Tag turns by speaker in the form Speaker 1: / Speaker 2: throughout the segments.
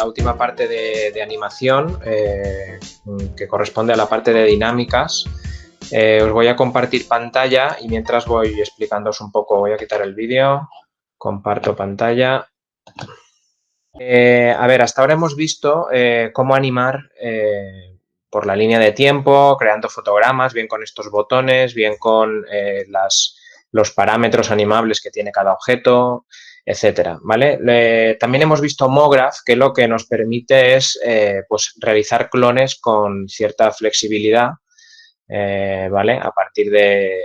Speaker 1: la última parte de animación que corresponde a la parte de dinámicas. Os voy a compartir pantalla y mientras voy explicándoos un poco, voy a quitar el vídeo, comparto pantalla. A ver, hasta ahora hemos visto cómo animar por la línea de tiempo, creando fotogramas, bien con estos botones, bien con los parámetros animables que tiene cada objeto, etcétera, ¿vale? También hemos visto MoGraph, que lo que nos permite es pues realizar clones con cierta flexibilidad, ¿vale? A partir de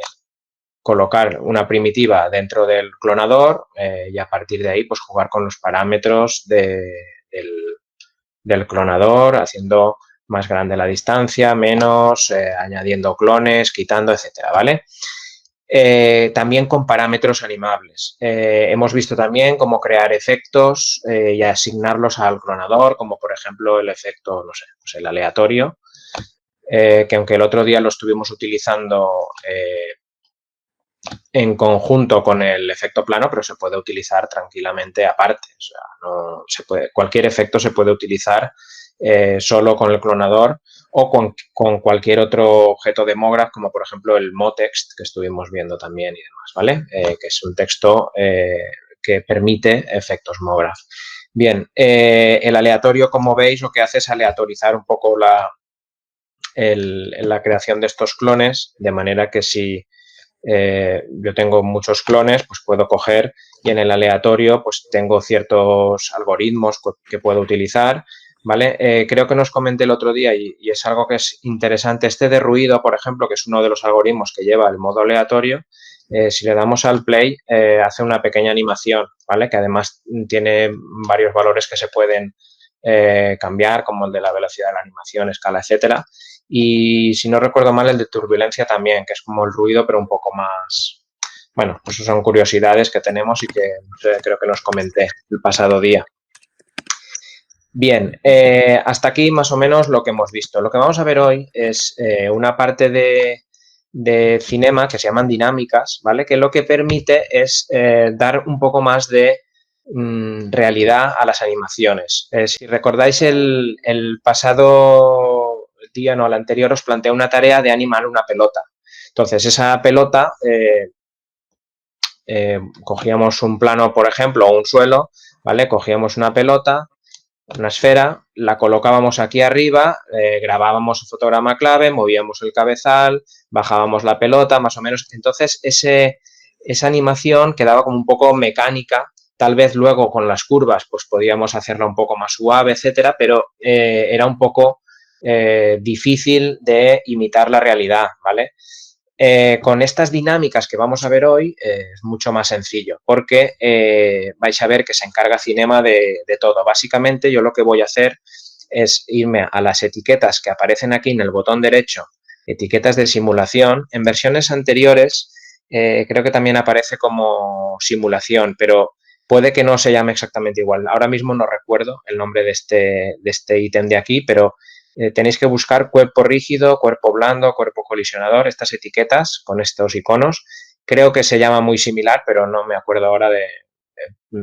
Speaker 1: colocar una primitiva dentro del clonador y a partir de ahí pues jugar con los parámetros del clonador, haciendo más grande la distancia, menos, añadiendo clones, quitando, etcétera, ¿vale? También con parámetros animables. Hemos visto también cómo crear efectos y asignarlos al clonador, como por ejemplo el efecto, no sé, pues el aleatorio, que aunque el otro día lo estuvimos utilizando en conjunto con el efecto plano, pero se puede utilizar tranquilamente aparte. O sea, no se puede, cualquier efecto se puede utilizar solo con el clonador o con cualquier otro objeto de MoGraph, como por ejemplo el MoText, que estuvimos viendo también y demás, ¿vale? Que es un texto que permite efectos MoGraph. Bien, el aleatorio, como veis, lo que hace es aleatorizar un poco la creación de estos clones, de manera que si yo tengo muchos clones, pues puedo coger y en el aleatorio pues tengo ciertos algoritmos que puedo utilizar, ¿vale? Creo que nos comenté el otro día y es algo que es interesante. Este de ruido, por ejemplo, que es uno de los algoritmos que lleva el modo aleatorio, si le damos al play, hace una pequeña animación, ¿vale? Que además tiene varios valores que se pueden cambiar, como el de la velocidad de la animación, escala, etcétera. Y si no recuerdo mal, el de turbulencia también, que es como el ruido, pero un poco más... Bueno, pues son curiosidades que tenemos y que creo que nos comenté el pasado día. Bien, hasta aquí más o menos lo que hemos visto. Lo que vamos a ver hoy es una parte de Cinema que se llaman dinámicas, ¿vale? Que lo que permite es dar un poco más de realidad a las animaciones. Si recordáis el pasado día, no, el anterior, os planteé una tarea de animar una pelota. Entonces, esa pelota, cogíamos un plano, por ejemplo, o un suelo, ¿vale? Cogíamos una pelota, una esfera, la colocábamos aquí arriba, grabábamos el fotograma clave, movíamos el cabezal, bajábamos la pelota, más o menos. Entonces, esa animación quedaba como un poco mecánica. Tal vez luego con las curvas pues podíamos hacerla un poco más suave, etcétera, pero era un poco difícil de imitar la realidad, ¿vale? Con estas dinámicas que vamos a ver hoy es mucho más sencillo porque vais a ver que se encarga Cinema de todo. Básicamente yo lo que voy a hacer es irme a las etiquetas que aparecen aquí en el botón derecho, etiquetas de simulación. En versiones anteriores creo que también aparece como simulación, pero puede que no se llame exactamente igual. Ahora mismo no recuerdo el nombre de este ítem de aquí, pero tenéis que buscar cuerpo rígido, cuerpo blando, cuerpo colisionador, estas etiquetas con estos iconos. Creo que se llama muy similar, pero no me acuerdo ahora de...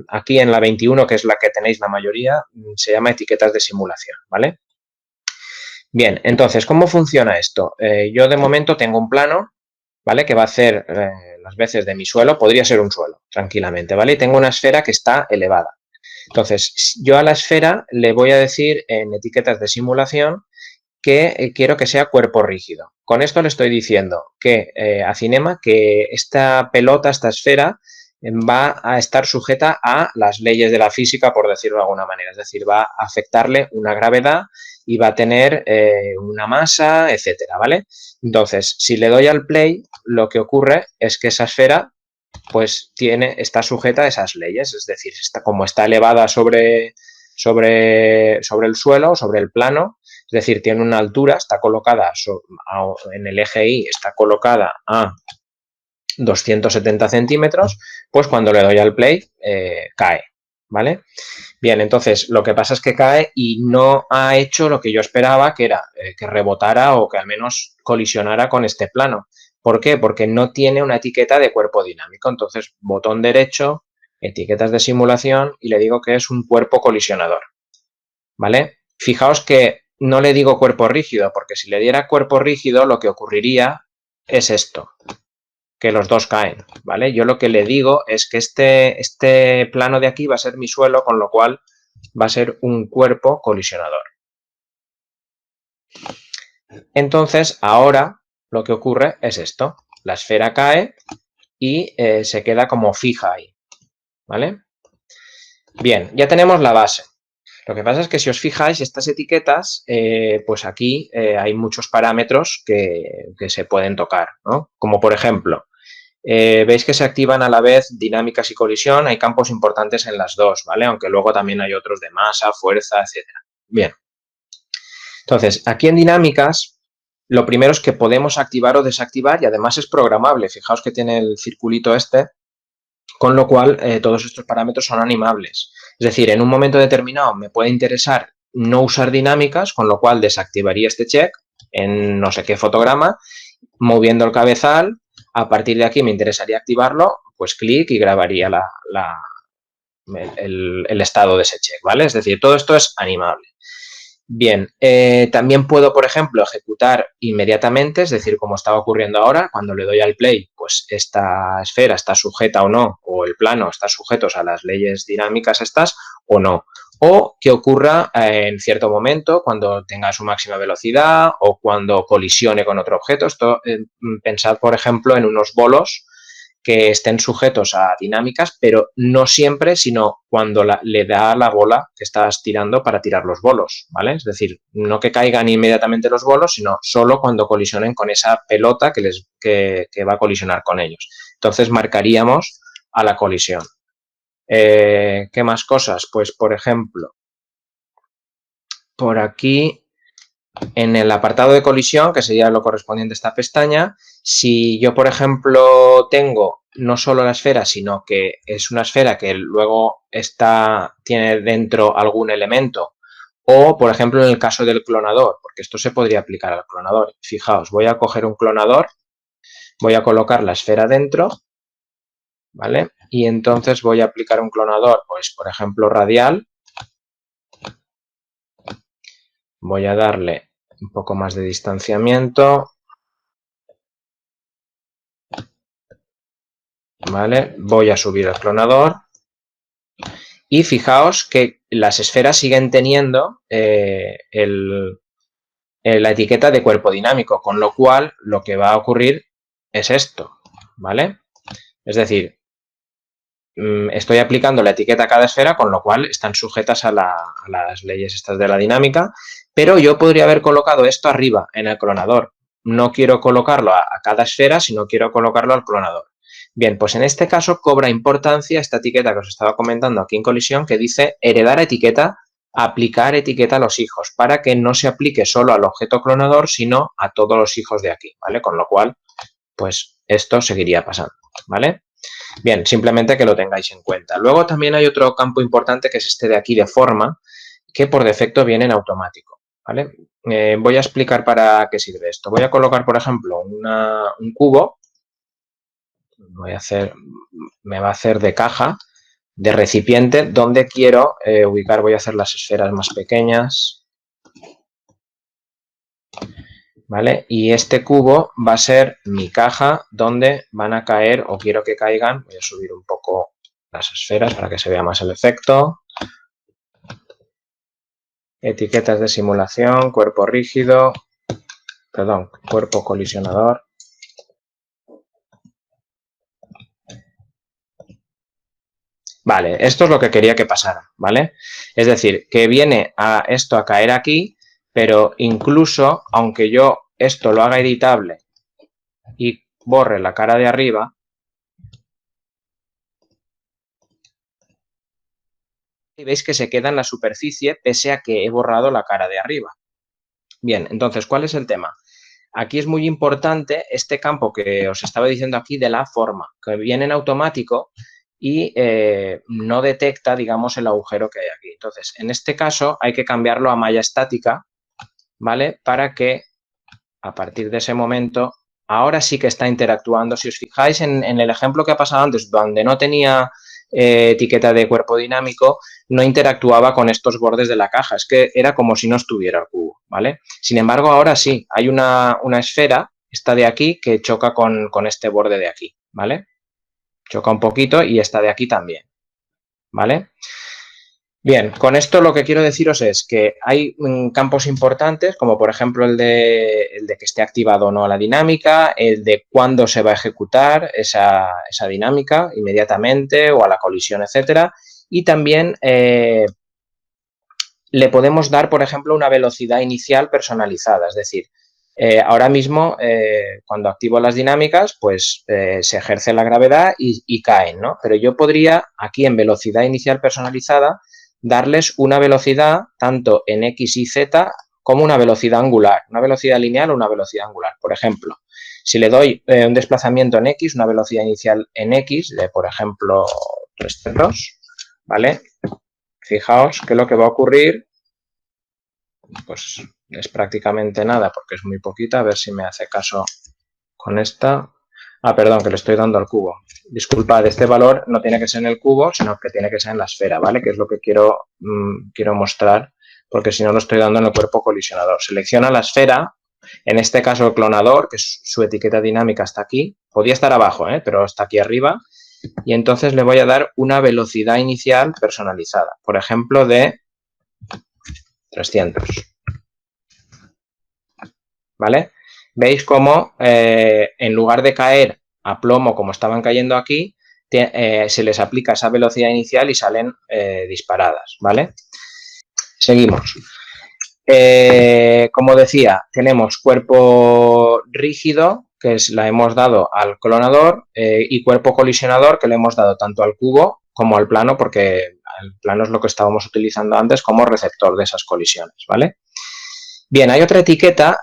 Speaker 1: Aquí en la 21, que es la que tenéis la mayoría, se llama etiquetas de simulación, ¿vale? Bien, entonces, ¿cómo funciona esto? Yo de momento tengo un plano, ¿vale? Que va a hacer las veces de mi suelo, podría ser un suelo, tranquilamente, ¿vale? Y tengo una esfera que está elevada. Entonces, yo a la esfera le voy a decir en etiquetas de simulación que quiero que sea cuerpo rígido. Con esto le estoy diciendo que a Cinema que esta pelota, esta esfera, va a estar sujeta a las leyes de la física, por decirlo de alguna manera. Es decir, va a afectarle una gravedad y va a tener una masa, etcétera, ¿vale? Entonces, si le doy al play, lo que ocurre es que esa esfera pues está sujeta a esas leyes, es decir, como está elevada sobre el suelo, sobre el plano, es decir, tiene una altura, está colocada en el eje Y, está colocada a 270 centímetros, pues cuando le doy al play, cae, ¿vale? Bien, entonces lo que pasa es que cae y no ha hecho lo que yo esperaba, que era que rebotara o que al menos colisionara con este plano. ¿Por qué? Porque no tiene una etiqueta de cuerpo dinámico. Entonces, botón derecho, etiquetas de simulación y le digo que es un cuerpo colisionador. ¿vale? Fijaos que no le digo cuerpo rígido, porque si le diera cuerpo rígido, lo que ocurriría es esto, que los dos caen, ¿vale? Yo lo que le digo es que este plano de aquí va a ser mi suelo, con lo cual va a ser un cuerpo colisionador. Entonces, ahora lo que ocurre es esto. La esfera cae y se queda como fija ahí, ¿vale? Bien, ya tenemos la base. Lo que pasa es que si os fijáis, estas etiquetas, pues aquí hay muchos parámetros que se pueden tocar, ¿no? Como por ejemplo, veis que se activan a la vez dinámicas y colisión, hay campos importantes en las dos, ¿vale? Aunque luego también hay otros de masa, fuerza, etcétera. Bien. Entonces, aquí en dinámicas, lo primero es que podemos activar o desactivar y además es programable. Fijaos que tiene el circulito este, con lo cual todos estos parámetros son animables. Es decir, en un momento determinado me puede interesar no usar dinámicas, con lo cual desactivaría este check en no sé qué fotograma, moviendo el cabezal. A partir de aquí me interesaría activarlo, pues clic y grabaría el estado de ese check, ¿vale? Es decir, todo esto es animable. Bien, también puedo, por ejemplo, ejecutar inmediatamente, es decir, como estaba ocurriendo ahora, cuando le doy al play, pues esta esfera está sujeta o no, o el plano está sujeto a las leyes dinámicas estas o no. O que ocurra en cierto momento, cuando tenga su máxima velocidad o cuando colisione con otro objeto. Esto, pensad, por ejemplo, en unos bolos que estén sujetos a dinámicas, pero no siempre, sino cuando le da la bola que estás tirando para tirar los bolos, ¿vale? Es decir, no que caigan inmediatamente los bolos, sino solo cuando colisionen con esa pelota que va a colisionar con ellos. Entonces marcaríamos a la colisión. ¿Qué más cosas? Pues, por ejemplo, por aquí, en el apartado de colisión, que sería lo correspondiente a esta pestaña, si yo, por ejemplo, tengo no solo la esfera, sino que es una esfera que luego tiene dentro algún elemento, o, por ejemplo, en el caso del clonador, porque esto se podría aplicar al clonador. Fijaos, voy a coger un clonador, voy a colocar la esfera dentro, ¿vale? Y entonces voy a aplicar un clonador, pues, por ejemplo, radial. Voy a darle un poco más de distanciamiento, ¿vale? Voy a subir el clonador y fijaos que las esferas siguen teniendo la etiqueta de cuerpo dinámico, con lo cual lo que va a ocurrir es esto, ¿vale? Es decir, estoy aplicando la etiqueta a cada esfera, con lo cual están sujetas a las leyes estas de la dinámica, pero yo podría haber colocado esto arriba en el clonador. No quiero colocarlo a cada esfera, sino quiero colocarlo al clonador. Bien, pues en este caso cobra importancia esta etiqueta que os estaba comentando aquí en colisión, que dice heredar etiqueta, aplicar etiqueta a los hijos, para que no se aplique solo al objeto clonador, sino a todos los hijos de aquí, ¿vale? Con lo cual, pues esto seguiría pasando, ¿vale? Bien, simplemente que lo tengáis en cuenta. Luego también hay otro campo importante que es este de aquí de forma, que por defecto viene en automático, ¿vale? Voy a explicar para qué sirve esto. Voy a colocar, por ejemplo, un cubo. Me va a hacer de caja, de recipiente, donde quiero ubicar. Voy a hacer las esferas más pequeñas, ¿vale? Y este cubo va a ser mi caja donde van a caer o quiero que caigan. Voy a subir un poco las esferas para que se vea más el efecto. Etiquetas de simulación, cuerpo rígido, perdón, cuerpo colisionador. Vale, esto es lo que quería que pasara, ¿vale? Es decir, que viene esto a caer aquí, pero incluso, aunque yo esto lo haga editable y borre la cara de arriba, y veis que se queda en la superficie pese a que he borrado la cara de arriba. Bien, entonces, ¿cuál es el tema? Aquí es muy importante este campo que os estaba diciendo aquí de la forma, que viene en automático y no detecta, digamos, el agujero que hay aquí. Entonces, en este caso hay que cambiarlo a malla estática, ¿vale? Para que a partir de ese momento, ahora sí que está interactuando. Si os fijáis en el ejemplo que ha pasado antes, donde no tenía etiqueta de cuerpo dinámico, no interactuaba con estos bordes de la caja, es que era como si no estuviera el cubo, ¿vale? Sin embargo, ahora sí, hay una esfera, esta de aquí, que choca con este borde de aquí, ¿vale? Choca un poquito y esta de aquí también, ¿vale? Bien, con esto lo que quiero deciros es que hay campos importantes, como por ejemplo el de que esté activado o no la dinámica, el de cuándo se va a ejecutar esa dinámica, inmediatamente o a la colisión, etcétera. Y también le podemos dar, por ejemplo, una velocidad inicial personalizada, es decir, ahora mismo, cuando activo las dinámicas, pues se ejerce la gravedad y caen, ¿no? Pero yo podría, aquí en velocidad inicial personalizada, darles una velocidad tanto en X y Z como una velocidad angular, una velocidad lineal o una velocidad angular. Por ejemplo, si le doy un desplazamiento en X, una velocidad inicial en X, de por ejemplo 3 metros, ¿vale? Fijaos que lo que va a ocurrir, pues es prácticamente nada porque es muy poquita. A ver si me hace caso con esta. Ah, perdón, que le estoy dando al cubo. Disculpad, este valor no tiene que ser en el cubo, sino que tiene que ser en la esfera, ¿vale? Que es lo que quiero mostrar, porque si no lo estoy dando en el cuerpo colisionador. Selecciona la esfera, en este caso el clonador, que su etiqueta dinámica está aquí. Podía estar abajo, pero está aquí arriba. Y entonces le voy a dar una velocidad inicial personalizada. Por ejemplo, de 300. ¿Vale? Veis cómo en lugar de caer a plomo como estaban cayendo aquí, se les aplica esa velocidad inicial y salen disparadas, ¿vale? Seguimos. Como decía, tenemos cuerpo rígido, que la hemos dado al clonador, y cuerpo colisionador, que le hemos dado tanto al cubo como al plano, porque el plano es lo que estábamos utilizando antes como receptor de esas colisiones, ¿vale? Bien, hay otra etiqueta.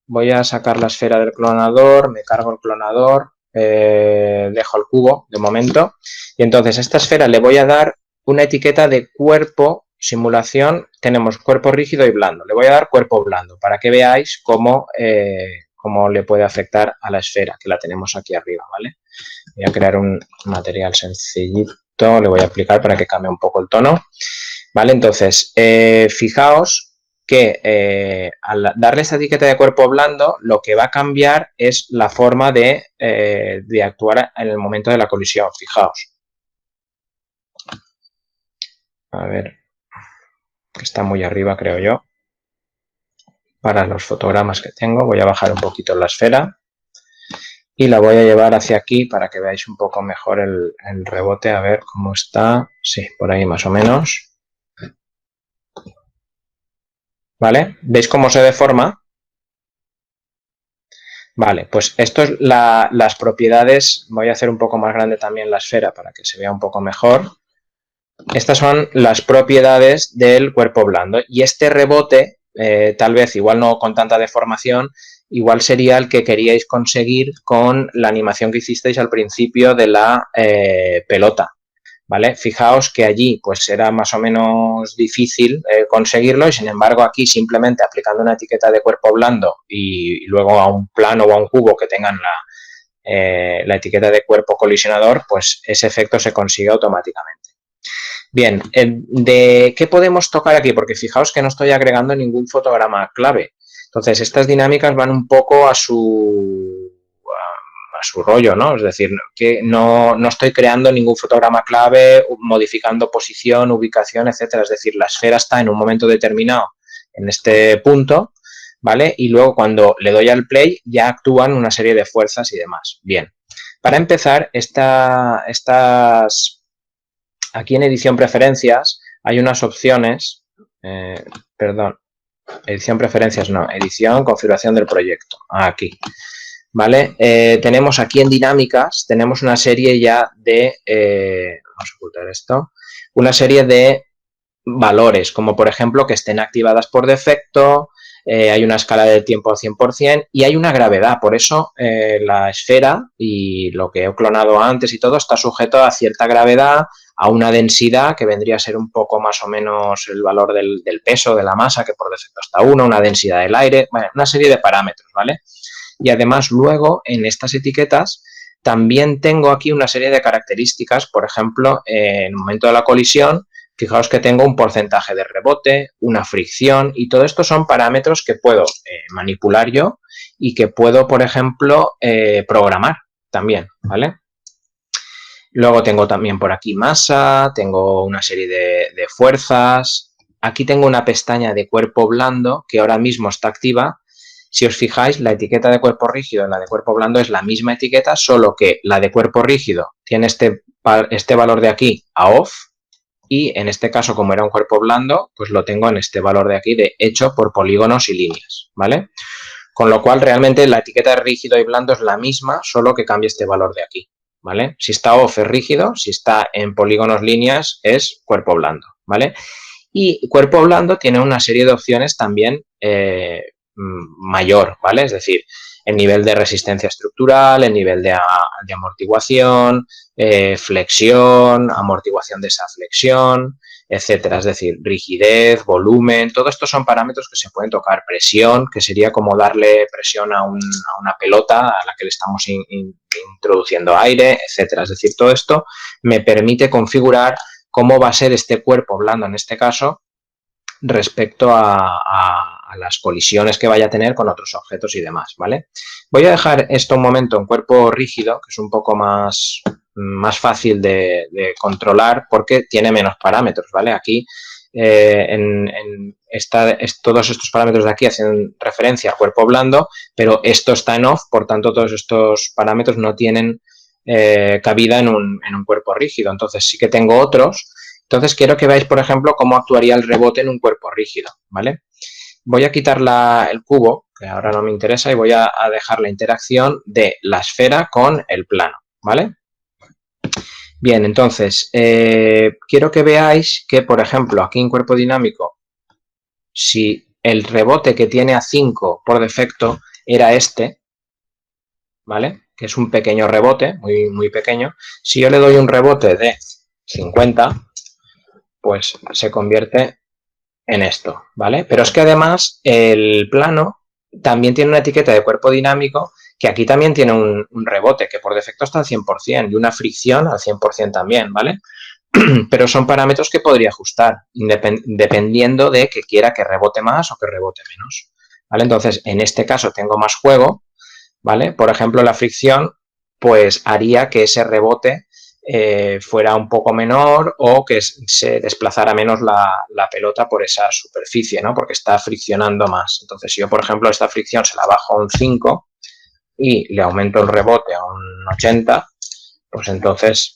Speaker 1: Voy a sacar la esfera del clonador, me cargo el clonador, dejo el cubo de momento. Y entonces a esta esfera le voy a dar una etiqueta de cuerpo simulación. Tenemos cuerpo rígido y blando. Le voy a dar cuerpo blando para que veáis cómo le puede afectar a la esfera, que la tenemos aquí arriba, ¿vale? Voy a crear un material sencillito, le voy a aplicar para que cambie un poco el tono. ¿Vale? Entonces, fijaos que al darle esta etiqueta de cuerpo blando, lo que va a cambiar es la forma de actuar en el momento de la colisión. Fijaos. A ver, que está muy arriba, creo yo. Para los fotogramas que tengo, voy a bajar un poquito la esfera y la voy a llevar hacia aquí para que veáis un poco mejor el rebote. A ver cómo está. Sí, por ahí más o menos. ¿Vale? ¿Veis cómo se deforma? Vale, pues esto es las propiedades. Voy a hacer un poco más grande también la esfera para que se vea un poco mejor. Estas son las propiedades del cuerpo blando. Y este rebote, tal vez igual no con tanta deformación, igual sería el que queríais conseguir con la animación que hicisteis al principio de la pelota. ¿Vale? Fijaos que allí pues era más o menos difícil conseguirlo y sin embargo aquí simplemente aplicando una etiqueta de cuerpo blando y luego a un plano o a un cubo que tengan la etiqueta de cuerpo colisionador, pues ese efecto se consigue automáticamente. Bien, ¿de qué podemos tocar aquí? Porque fijaos que no estoy agregando ningún fotograma clave. Entonces, estas dinámicas van un poco a su rollo, ¿no? Es decir, que no estoy creando ningún fotograma clave, modificando posición, ubicación, etcétera. Es decir, la esfera está en un momento determinado en este punto, ¿vale? Y luego cuando le doy al play ya actúan una serie de fuerzas y demás. Bien, para empezar, aquí en edición preferencias hay unas opciones, edición preferencias no, edición configuración del proyecto, aquí. ¿Vale? Tenemos aquí en dinámicas, tenemos una serie ya de, vamos a ocultar esto, una serie de valores, como por ejemplo que estén activadas por defecto, hay una escala de tiempo al 100% y hay una gravedad, por eso la esfera y lo que he clonado antes y todo está sujeto a cierta gravedad, a una densidad que vendría a ser un poco más o menos el valor del peso, de la masa, que por defecto está 1, una densidad del aire, bueno, una serie de parámetros, ¿vale? Y además luego en estas etiquetas también tengo aquí una serie de características, por ejemplo, en el momento de la colisión, fijaos que tengo un porcentaje de rebote, una fricción, y todo esto son parámetros que puedo manipular yo y que puedo, por ejemplo, programar también, ¿vale? Luego tengo también por aquí masa, tengo una serie de fuerzas. Aquí tengo una pestaña de cuerpo blando que ahora mismo está activa. Si os fijáis, la etiqueta de cuerpo rígido y la de cuerpo blando es la misma etiqueta, solo que la de cuerpo rígido tiene este valor de aquí a off, y en este caso, como era un cuerpo blando, pues lo tengo en este valor de aquí de hecho por polígonos y líneas, ¿vale? Con lo cual, realmente la etiqueta de rígido y blando es la misma, solo que cambia este valor de aquí, ¿vale? Si está off es rígido, si está en polígonos líneas es cuerpo blando, ¿vale? Y cuerpo blando tiene una serie de opciones también mayor, ¿vale? Es decir, el nivel de resistencia estructural, el nivel de amortiguación, flexión, amortiguación de esa flexión, etcétera. Es decir, rigidez, volumen, todo esto son parámetros que se pueden tocar. Presión, que sería como darle presión a una pelota a la que le estamos introduciendo aire, etcétera. Es decir, todo esto me permite configurar cómo va a ser este cuerpo blando en este caso respecto a las colisiones que vaya a tener con otros objetos y demás, ¿vale? Voy a dejar esto un momento en cuerpo rígido, que es un poco más fácil de controlar porque tiene menos parámetros, ¿vale? Aquí todos estos parámetros de aquí hacen referencia a cuerpo blando, pero esto está en off, por tanto todos estos parámetros no tienen cabida en un cuerpo rígido. Entonces sí que tengo otros. Entonces quiero que veáis, por ejemplo, cómo actuaría el rebote en un cuerpo rígido, ¿vale? Voy a quitar el cubo, que ahora no me interesa, y voy a dejar la interacción de la esfera con el plano, ¿vale? Bien, entonces, quiero que veáis que, por ejemplo, aquí en cuerpo dinámico, si el rebote que tiene a 5 por defecto era este, ¿vale? Que es un pequeño rebote, muy, muy pequeño. Si yo le doy un rebote de 50, pues se convierte en esto, ¿vale? Pero es que además el plano también tiene una etiqueta de cuerpo dinámico que aquí también tiene un rebote que por defecto está al 100% y una fricción al 100% también, ¿vale? Pero son parámetros que podría ajustar dependiendo de que quiera que rebote más o que rebote menos, ¿vale? Entonces, en este caso tengo más juego, ¿vale? Por ejemplo, la fricción pues haría que ese rebote fuera un poco menor o que se desplazara menos la pelota por esa superficie, ¿no? Porque está friccionando más. Entonces, si yo, por ejemplo, esta fricción se la bajo a un 5 y le aumento el rebote a un 80, pues entonces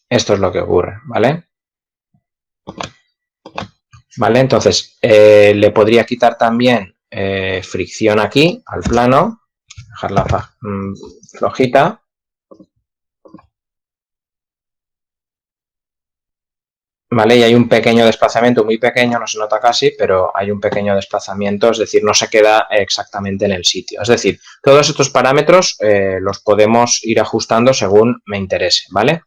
Speaker 1: esto es lo que ocurre, ¿vale? ¿Vale? Entonces, le podría quitar también fricción aquí al plano, dejarla flojita. ¿Vale? Y hay un pequeño desplazamiento, muy pequeño, no se nota casi, pero hay un pequeño desplazamiento, es decir, no se queda exactamente en el sitio. Es decir, todos estos parámetros los podemos ir ajustando según me interese, ¿vale?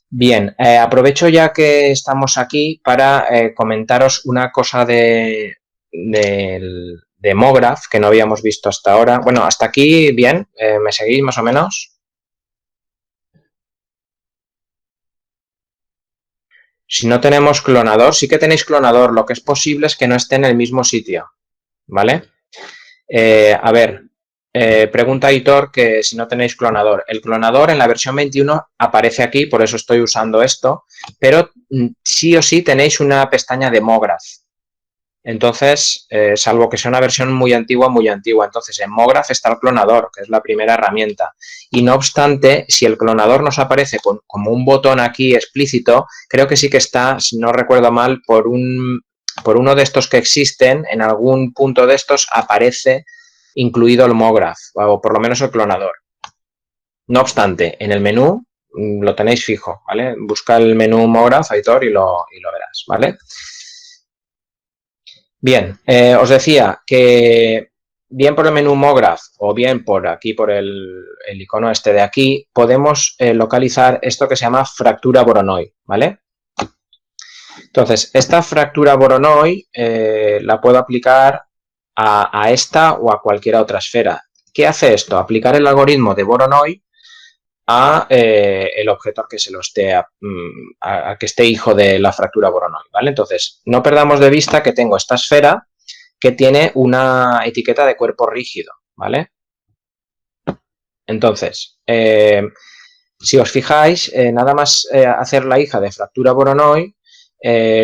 Speaker 1: Bien, aprovecho ya que estamos aquí para comentaros una cosa de MoGraph que no habíamos visto hasta ahora. Bueno, hasta aquí bien, ¿me seguís más o menos? Si no tenemos clonador, sí que tenéis clonador. Lo que es posible es que no esté en el mismo sitio, ¿vale? A ver, pregunta Hitor que si no tenéis clonador. El clonador en la versión 21 aparece aquí, por eso estoy usando esto, pero sí o sí tenéis una pestaña de MoGraph. Entonces, salvo que sea una versión muy antigua, entonces en MoGraph está el clonador, que es la primera herramienta. Y no obstante, si el clonador nos aparece como un botón aquí explícito, creo que sí que está, si no recuerdo mal, por uno de estos que existen, en algún punto de estos aparece incluido el MoGraph, o por lo menos el clonador. No obstante, en el menú lo tenéis fijo, ¿vale? Busca el menú MoGraph, Aitor, y lo verás, ¿vale? Bien, os decía que bien por el menú MoGraph o bien por aquí, por el icono este de aquí, podemos localizar esto que se llama fractura Voronoi, ¿vale? Entonces, esta fractura Voronoi la puedo aplicar a esta o a cualquier otra esfera. ¿Qué hace esto? Aplicar el algoritmo de Voronoi a el objeto que se lo esté a que esté hijo de la fractura Voronoi, ¿vale? Entonces, no perdamos de vista que tengo esta esfera que tiene una etiqueta de cuerpo rígido, ¿vale? Entonces, si os fijáis, nada más hacer la hija de fractura Voronoi,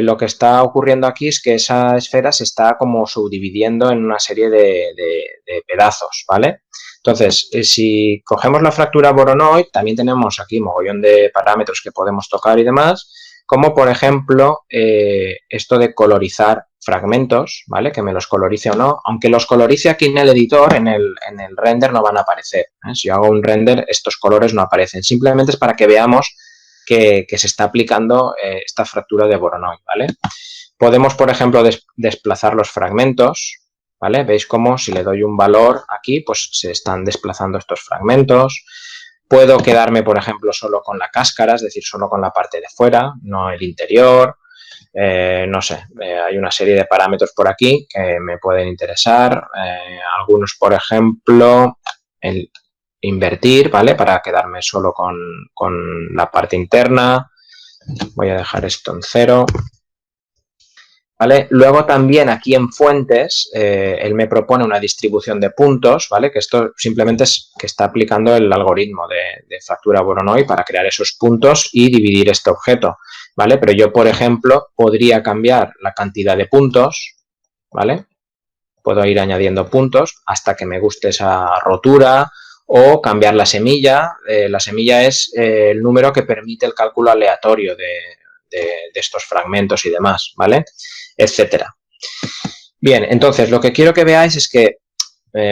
Speaker 1: lo que está ocurriendo aquí es que esa esfera se está como subdividiendo en una serie de pedazos, ¿vale? Entonces, si cogemos la fractura Voronoi, también tenemos aquí mogollón de parámetros que podemos tocar y demás, como por ejemplo esto de colorizar fragmentos, ¿vale? Que me los colorice o no, aunque los colorice aquí en el editor, en el render no van a aparecer, ¿eh? Si yo hago un render, estos colores no aparecen, simplemente es para que veamos que se está aplicando esta fractura de Voronoi, ¿vale? Podemos, por ejemplo, desplazar los fragmentos, ¿vale? Veis cómo si le doy un valor aquí, pues se están desplazando estos fragmentos. Puedo quedarme, por ejemplo, solo con la cáscara, es decir, solo con la parte de fuera, no el interior. No sé, hay una serie de parámetros por aquí que me pueden interesar. Algunos, por ejemplo, el invertir, ¿vale? Para quedarme solo con la parte interna. Voy a dejar esto en 0. ¿Vale? Luego también aquí en fuentes, él me propone una distribución de puntos, ¿vale? Que esto simplemente es que está aplicando el algoritmo de fractura Voronoi para crear esos puntos y dividir este objeto, ¿vale? Pero yo, por ejemplo, podría cambiar la cantidad de puntos, ¿vale? Puedo ir añadiendo puntos hasta que me guste esa rotura o cambiar la semilla. La semilla es el número que permite el cálculo aleatorio de estos fragmentos y demás, ¿vale? Etcétera. Bien, entonces lo que quiero que veáis es que,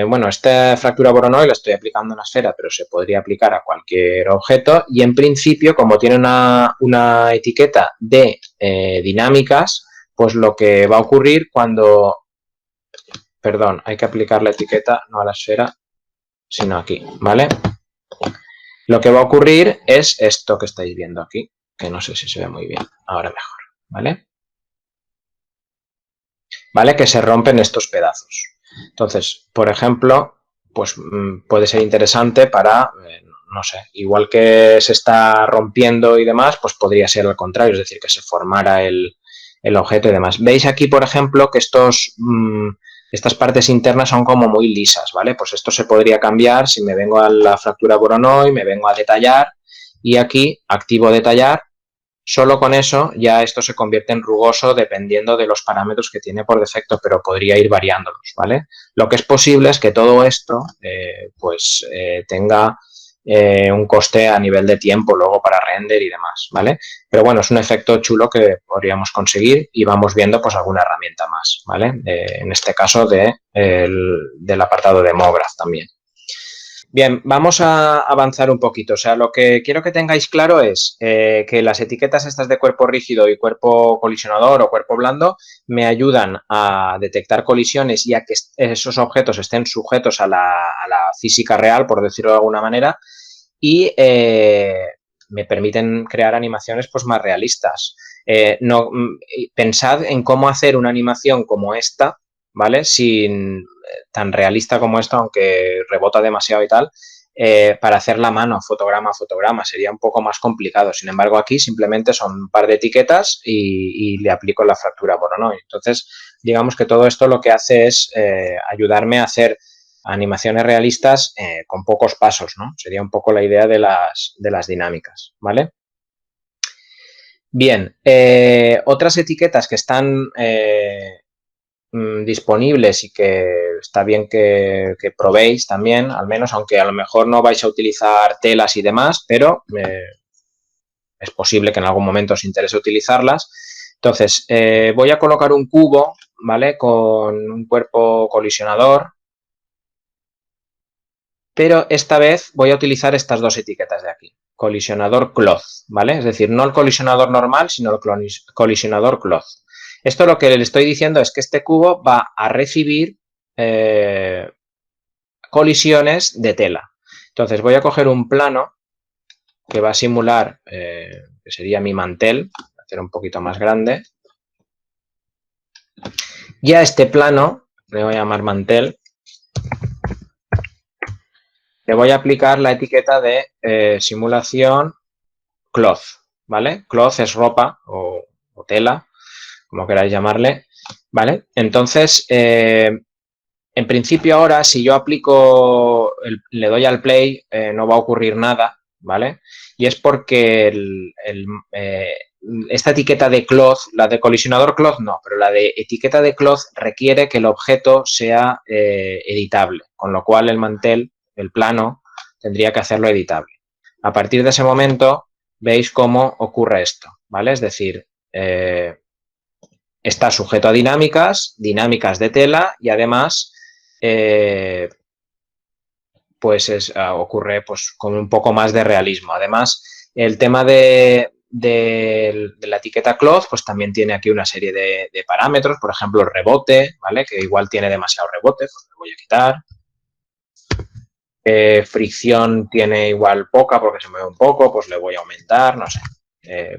Speaker 1: bueno, esta fractura Voronoi la estoy aplicando a una esfera, pero se podría aplicar a cualquier objeto y en principio, como tiene una etiqueta de dinámicas, pues lo que va a ocurrir cuando, perdón, hay que aplicar la etiqueta no a la esfera, sino aquí, ¿vale? Lo que va a ocurrir es esto que estáis viendo aquí, que no sé si se ve muy bien, ahora mejor, ¿vale? ¿Vale? Que se rompen estos pedazos. Entonces, por ejemplo, pues puede ser interesante para, no sé, igual que se está rompiendo y demás, pues podría ser al contrario, es decir, que se formara el objeto y demás. Veis aquí, por ejemplo, que estas partes internas son como muy lisas, ¿vale? Pues esto se podría cambiar si me vengo a la fractura Voronoi, me vengo a detallar y aquí activo detallar. Solo con eso ya esto se convierte en rugoso dependiendo de los parámetros que tiene por defecto, pero podría ir variándolos, ¿vale? Lo que es posible es que todo esto tenga un coste a nivel de tiempo luego para render y demás, ¿vale? Pero bueno, es un efecto chulo que podríamos conseguir y vamos viendo pues alguna herramienta más, ¿vale? En este caso del apartado de MoGraph también. Bien, vamos a avanzar un poquito. O sea, lo que quiero que tengáis claro es que las etiquetas estas de cuerpo rígido y cuerpo colisionador o cuerpo blando me ayudan a detectar colisiones y a que esos objetos estén sujetos a la física real, por decirlo de alguna manera, y me permiten crear animaciones pues, más realistas. Pensad en cómo hacer una animación como esta, ¿vale? Tan realista como esto, aunque rebota demasiado y tal, para hacer la mano fotograma a fotograma sería un poco más complicado. Sin embargo, aquí simplemente son un par de etiquetas y le aplico la fractura Voronoi. Entonces, digamos que todo esto lo que hace es ayudarme a hacer animaciones realistas con pocos pasos, ¿no? Sería un poco la idea de las dinámicas, ¿vale? Bien, otras etiquetas que están disponibles y que está bien que probéis también, al menos, aunque a lo mejor no vais a utilizar telas y demás, pero es posible que en algún momento os interese utilizarlas. Entonces, voy a colocar un cubo, ¿vale? Con un cuerpo colisionador, pero esta vez voy a utilizar estas dos etiquetas de aquí, colisionador cloth, ¿vale? Es decir, no el colisionador normal, sino el colisionador cloth. Esto lo que le estoy diciendo es que este cubo va a recibir colisiones de tela. Entonces voy a coger un plano que va a simular, que sería mi mantel, voy a hacer un poquito más grande. Y a este plano le voy a llamar mantel. Le voy a aplicar la etiqueta de simulación cloth, ¿vale? Cloth es ropa o tela, como queráis llamarle, ¿vale? Entonces, en principio ahora, si yo aplico, le doy al play, no va a ocurrir nada, ¿vale? Y es porque esta etiqueta de cloth, la de colisionador cloth no, pero la de etiqueta de cloth requiere que el objeto sea editable, con lo cual el mantel, el plano, tendría que hacerlo editable. A partir de ese momento, veis cómo ocurre esto, ¿vale? Es decir, está sujeto a dinámicas de tela y además pues ocurre pues, con un poco más de realismo. Además, el tema de la etiqueta cloth, pues también tiene aquí una serie de parámetros, por ejemplo, el rebote, ¿vale? Que igual tiene demasiado rebote, pues lo voy a quitar. Fricción tiene igual poca porque se mueve un poco, pues le voy a aumentar, no sé.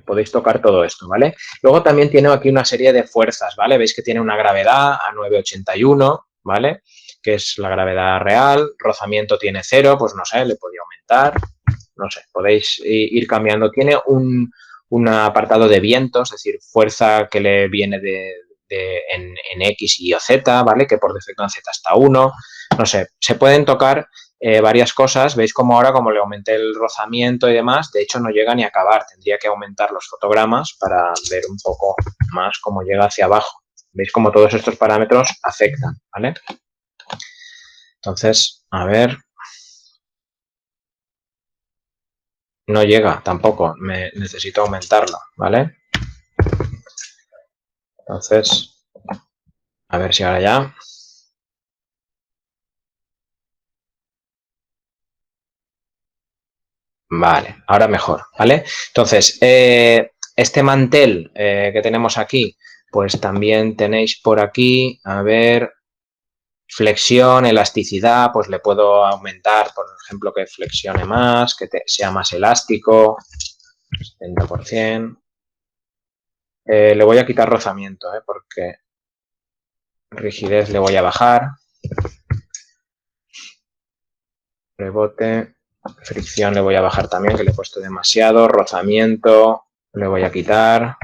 Speaker 1: Podéis tocar todo esto, ¿vale? Luego también tiene aquí una serie de fuerzas, ¿vale? Veis que tiene una gravedad a 981, ¿vale? Que es la gravedad real. Rozamiento tiene 0, pues no sé, le podría aumentar. No sé, podéis ir cambiando. Tiene un apartado de viento, es decir, fuerza que le viene en X y o Z, ¿vale? Que por defecto en Z está 1. No sé, se pueden tocar varias cosas. Veis como ahora, como le aumenté el rozamiento y demás, de hecho no llega ni a acabar. Tendría que aumentar los fotogramas para ver un poco más cómo llega hacia abajo. Veis como todos estos parámetros afectan, ¿vale? Entonces, a ver. No llega tampoco, necesito aumentarlo, ¿vale? Entonces, a ver si ahora ya. Vale, ahora mejor, ¿vale? Entonces, este mantel que tenemos aquí, pues también tenéis por aquí, a ver, flexión, elasticidad, pues le puedo aumentar, por ejemplo, que flexione más, que sea más elástico, 70%. Le voy a quitar rozamiento, porque rigidez le voy a bajar. Rebote, fricción le voy a bajar también, que le he puesto demasiado. Rozamiento le voy a quitar.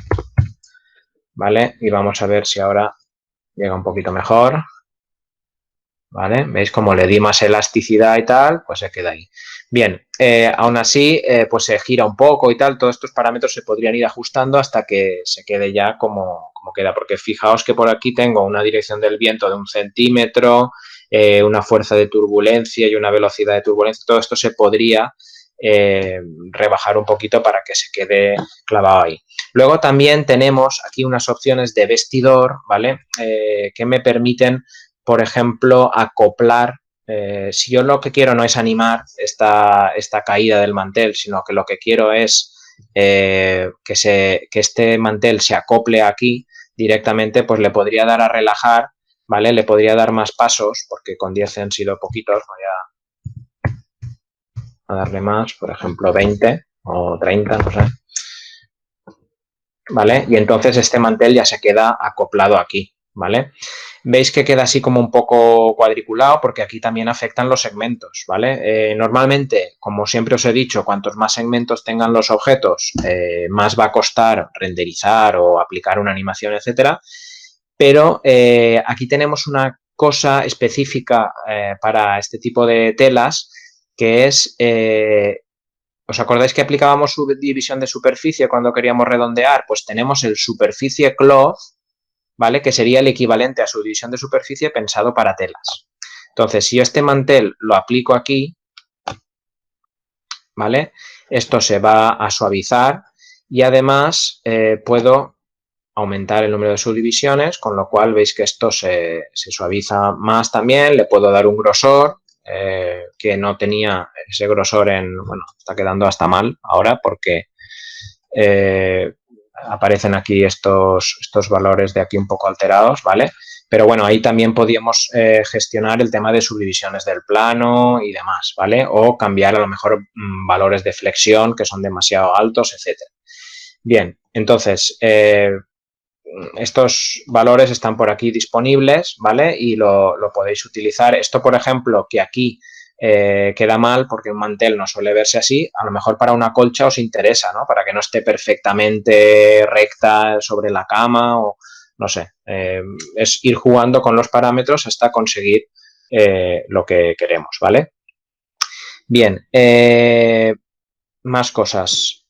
Speaker 1: ¿Vale? Y vamos a ver si ahora llega un poquito mejor. ¿Vale? ¿Veis cómo le di más elasticidad y tal? Pues se queda ahí. Bien, aún así, pues se gira un poco y tal. Todos estos parámetros se podrían ir ajustando hasta que se quede ya como queda. Porque fijaos que por aquí tengo una dirección del viento de 1 centímetro, una fuerza de turbulencia y una velocidad de turbulencia. Todo esto se podría rebajar un poquito para que se quede clavado ahí. Luego también tenemos aquí unas opciones de vestidor, ¿vale? Que me permiten, por ejemplo, acoplar. Si yo lo que quiero no es animar esta caída del mantel, sino que lo que quiero es que este mantel se acople aquí directamente, pues le podría dar a relajar, ¿vale? Le podría dar más pasos, porque con 10 han sido poquitos. Voy a darle más, por ejemplo, 20 o 30, no sé. ¿Vale? Y entonces este mantel ya se queda acoplado aquí, ¿vale? Veis que queda así como un poco cuadriculado porque aquí también afectan los segmentos, ¿vale? Normalmente, como siempre os he dicho, cuantos más segmentos tengan los objetos, más va a costar renderizar o aplicar una animación, etcétera. Pero aquí tenemos una cosa específica para este tipo de telas que es... ¿Os acordáis que aplicábamos subdivisión de superficie cuando queríamos redondear? Pues tenemos el superficie cloth, ¿vale? Que sería el equivalente a subdivisión de superficie pensado para telas. Entonces, si yo este mantel lo aplico aquí, ¿vale? Esto se va a suavizar y además puedo aumentar el número de subdivisiones, con lo cual veis que esto se suaviza más también. Le puedo dar un grosor, que no tenía ese grosor bueno, está quedando hasta mal ahora porque aparecen aquí estos valores de aquí un poco alterados, ¿vale? Pero bueno, ahí también podíamos gestionar el tema de subdivisiones del plano y demás, ¿vale? O cambiar a lo mejor valores de flexión que son demasiado altos, etcétera. Bien, entonces, estos valores están por aquí disponibles, ¿vale? Y lo podéis utilizar. Esto, por ejemplo, que aquí queda mal porque un mantel no suele verse así, a lo mejor para una colcha os interesa, ¿no? Para que no esté perfectamente recta sobre la cama o no sé. Es ir jugando con los parámetros hasta conseguir lo que queremos, ¿vale? Bien, más cosas.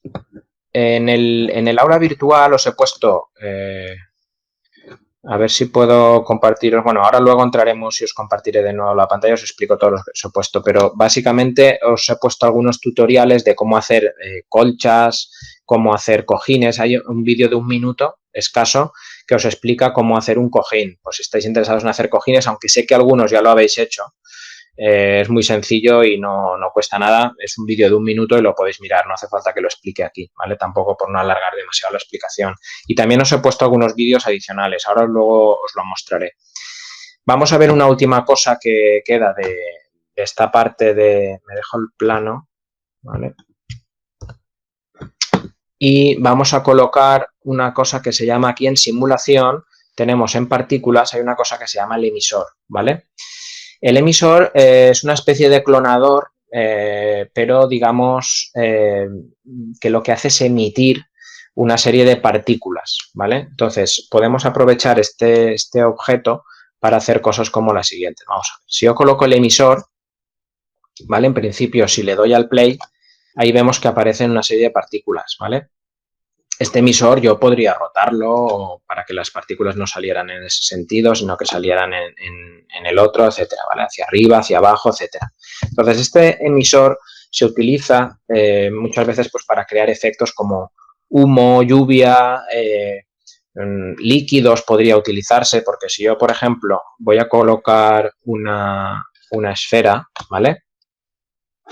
Speaker 1: En el aula virtual os he puesto, a ver si puedo compartiros, bueno, ahora luego entraremos y os compartiré de nuevo la pantalla, os explico todo lo que os he puesto, pero básicamente os he puesto algunos tutoriales de cómo hacer colchas, cómo hacer cojines. Hay un vídeo de 1 minuto escaso que os explica cómo hacer un cojín. Pues si estáis interesados en hacer cojines, aunque sé que algunos ya lo habéis hecho, es muy sencillo y no cuesta nada. Es un vídeo de 1 minuto y lo podéis mirar. No hace falta que lo explique aquí, ¿vale? Tampoco por no alargar demasiado la explicación. Y también os he puesto algunos vídeos adicionales. Ahora luego os lo mostraré. Vamos a ver una última cosa que queda de esta parte de... Me dejo el plano, ¿vale? Y vamos a colocar una cosa que se llama aquí en simulación. Tenemos en partículas, hay una cosa que se llama el emisor, ¿vale? El emisor es una especie de clonador, pero digamos que lo que hace es emitir una serie de partículas, ¿vale? Entonces, podemos aprovechar este objeto para hacer cosas como la siguiente. Vamos a ver. Si yo coloco el emisor, ¿vale? En principio, si le doy al play, ahí vemos que aparecen una serie de partículas, ¿vale? Este emisor yo podría rotarlo para que las partículas no salieran en ese sentido, sino que salieran en el otro, etcétera, ¿vale? Hacia arriba, hacia abajo, etcétera. Entonces, este emisor se utiliza muchas veces pues, para crear efectos como humo, lluvia, líquidos podría utilizarse, porque si yo, por ejemplo, voy a colocar una esfera, ¿vale?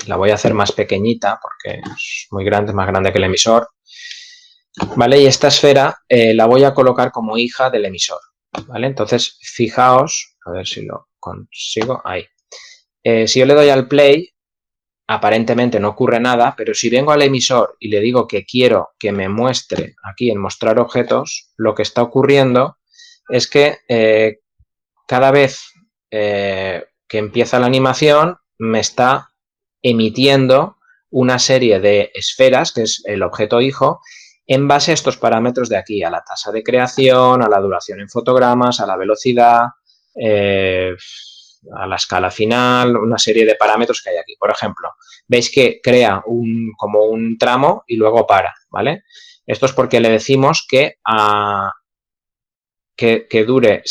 Speaker 1: La voy a hacer más pequeñita porque es muy grande, es más grande que el emisor. ¿Vale? Y esta esfera la voy a colocar como hija del emisor, ¿vale? Entonces, fijaos, a ver si lo consigo, ahí. Si yo le doy al play, aparentemente no ocurre nada, pero si vengo al emisor y le digo que quiero que me muestre aquí en mostrar objetos, lo que está ocurriendo es que cada vez que empieza la animación me está emitiendo una serie de esferas, que es el objeto hijo, en base a estos parámetros de aquí, a la tasa de creación, a la duración en fotogramas, a la velocidad, a la escala final, una serie de parámetros que hay aquí. Por ejemplo, veis que crea como un tramo y luego para, ¿vale? Esto es porque le decimos que dure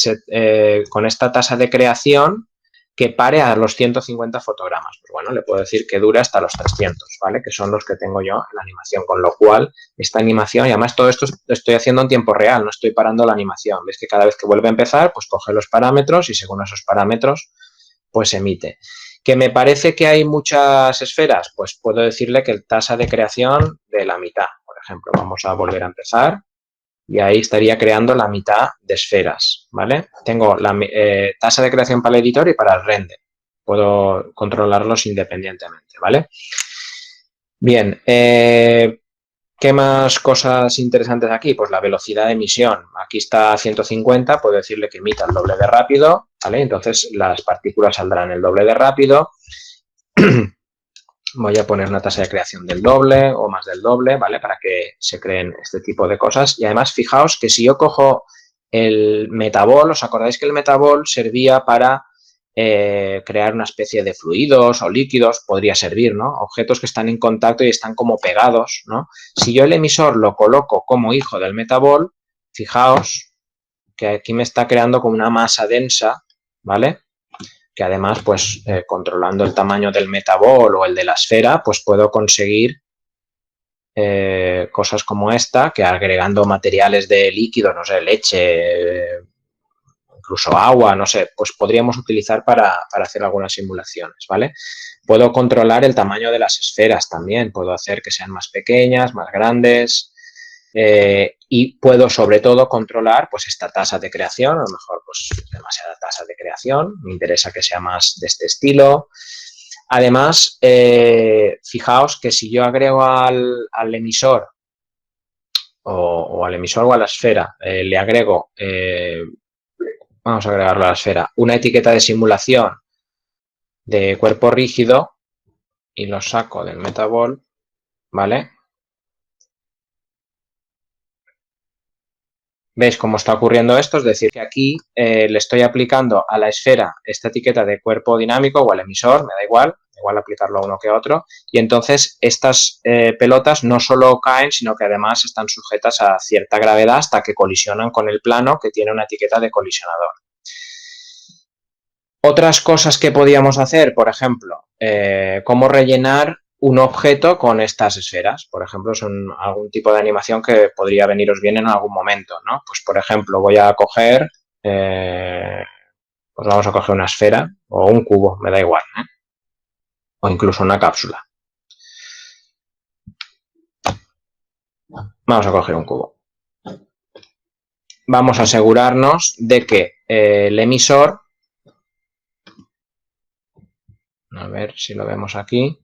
Speaker 1: con esta tasa de creación que pare a los 150 fotogramas. Pues bueno, le puedo decir que dure hasta los 300, ¿vale? Que son los que tengo yo en la animación, con lo cual esta animación, y además todo esto lo estoy haciendo en tiempo real, no estoy parando la animación. Ves que cada vez que vuelve a empezar, pues coge los parámetros y según esos parámetros, pues emite. ¿Que me parece que hay muchas esferas? Pues puedo decirle que el tasa de creación de la mitad, por ejemplo. Vamos a volver a empezar. Y ahí estaría creando la mitad de esferas, ¿vale? Tengo la tasa de creación para el editor y para el render. Puedo controlarlos independientemente, ¿vale? Bien, ¿qué más cosas interesantes aquí? Pues la velocidad de emisión. Aquí está a 150, puedo decirle que emita el doble de rápido, ¿vale? Entonces las partículas saldrán el doble de rápido. Voy a poner una tasa de creación del doble o más del doble, ¿vale? Para que se creen este tipo de cosas. Y además, fijaos que si yo cojo el Metaball, ¿os acordáis que el Metaball servía para crear una especie de fluidos o líquidos? Podría servir, ¿no? Objetos que están en contacto y están como pegados, ¿no? Si yo el emisor lo coloco como hijo del Metaball, fijaos que aquí me está creando como una masa densa, ¿vale? Que además, pues, controlando el tamaño del metabol o el de la esfera, pues puedo conseguir cosas como esta, que agregando materiales de líquido, no sé, leche, incluso agua, no sé, pues podríamos utilizar para hacer algunas simulaciones, ¿vale? Puedo controlar el tamaño de las esferas también, puedo hacer que sean más pequeñas, más grandes, y puedo sobre todo controlar pues esta tasa de creación, a lo mejor pues demasiada tasa de creación, me interesa que sea más de este estilo. Además, fijaos que si yo agrego al emisor o al emisor o a la esfera le agrego, vamos a agregarlo a la esfera, una etiqueta de simulación de cuerpo rígido y lo saco del metaball, ¿vale? ¿Veis cómo está ocurriendo esto? Es decir, que aquí le estoy aplicando a la esfera esta etiqueta de cuerpo dinámico o al emisor, me da igual aplicarlo a uno que a otro, y entonces estas pelotas no solo caen, sino que además están sujetas a cierta gravedad hasta que colisionan con el plano que tiene una etiqueta de colisionador. Otras cosas que podíamos hacer, por ejemplo, cómo rellenar un objeto con estas esferas. Por ejemplo, son algún tipo de animación que podría veniros bien en algún momento, ¿no? Pues, por ejemplo, voy a coger, pues vamos a coger una esfera o un cubo, me da igual, ¿eh? O incluso una cápsula. Vamos a coger un cubo. Vamos a asegurarnos de que el emisor, a ver si lo vemos aquí,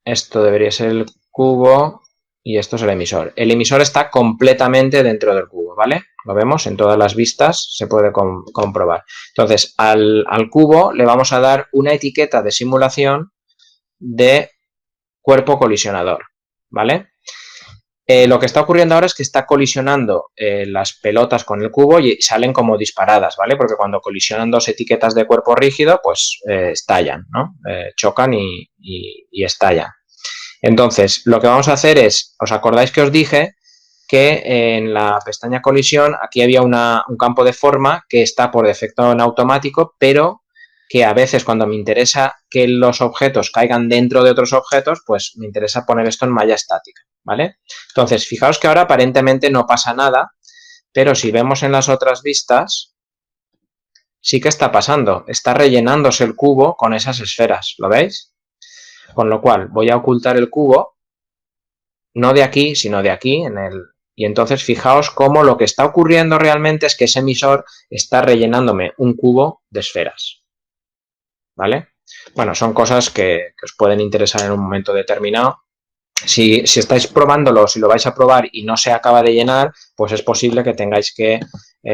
Speaker 1: esto debería ser el cubo y esto es el emisor. El emisor está completamente dentro del cubo, ¿vale? Lo vemos en todas las vistas, se puede comprobar. Entonces, al cubo le vamos a dar una etiqueta de simulación de cuerpo colisionador, ¿vale? Lo que está ocurriendo ahora es que está colisionando las pelotas con el cubo y salen como disparadas, ¿vale? Porque cuando colisionan dos etiquetas de cuerpo rígido, pues estallan, ¿no? Chocan y estallan. Entonces, lo que vamos a hacer es, ¿os acordáis que os dije que en la pestaña colisión aquí había un campo de forma que está por defecto en automático, pero que a veces cuando me interesa que los objetos caigan dentro de otros objetos, pues me interesa poner esto en malla estática, ¿vale? Entonces, fijaos que ahora aparentemente no pasa nada, pero si vemos en las otras vistas, sí que está pasando, está rellenándose el cubo con esas esferas, ¿lo veis? Con lo cual, voy a ocultar el cubo, no de aquí, sino de aquí, y entonces fijaos cómo lo que está ocurriendo realmente es que ese emisor está rellenándome un cubo de esferas, ¿vale? Bueno, son cosas que os pueden interesar en un momento determinado. Si estáis probándolo, si lo vais a probar y no se acaba de llenar, pues es posible que tengáis que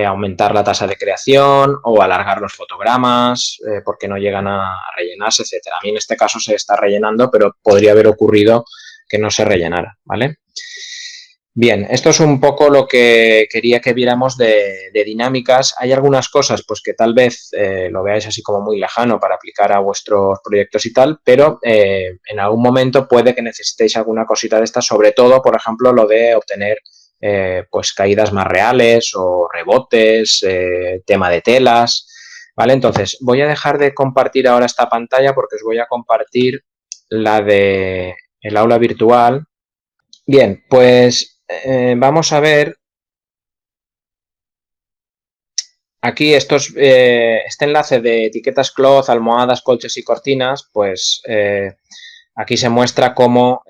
Speaker 1: aumentar la tasa de creación o alargar los fotogramas porque no llegan a rellenarse, etcétera. A mí en este caso se está rellenando, pero podría haber ocurrido que no se rellenara, ¿vale? Bien, esto es un poco lo que quería que viéramos de dinámicas. Hay algunas cosas pues que tal vez lo veáis así como muy lejano para aplicar a vuestros proyectos y tal, pero en algún momento puede que necesitéis alguna cosita de estas, sobre todo, por ejemplo, lo de obtener pues caídas más reales o rebotes, tema de telas, ¿vale? Entonces, voy a dejar de compartir ahora esta pantalla porque os voy a compartir la de el aula virtual. Bien, pues vamos a ver aquí este enlace de etiquetas cloth, almohadas, colches y cortinas, pues aquí se muestra cómo